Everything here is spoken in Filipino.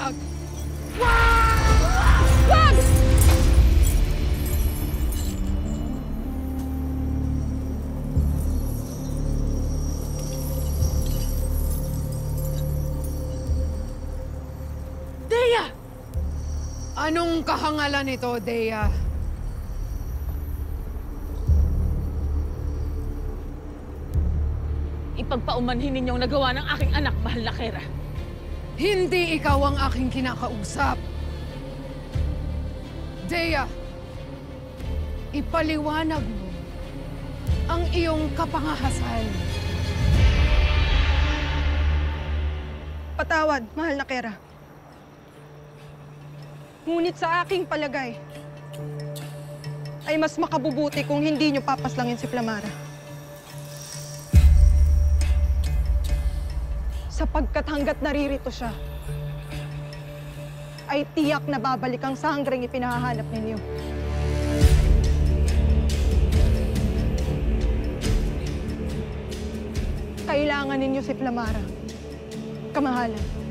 Wag! Wag! Wag! Dea! Anong kahangalan nito, Dea? Ipagpaumanhin ninyong nagawa ng aking anak, mahal na Kera. Hindi ikaw ang aking kinakausap. Dea, ipaliwanag mo ang iyong kapangahasal. Patawad, mahal na Kera. Ngunit sa aking palagay, ay mas makabubuti kung hindi niyo papaslangin si Flamara. Sapagkat hanggat naririto siya, ay tiyak na babalik ang sangreng ipinahahanap ninyo. Kailangan ninyo si Flamara. Kamahalan.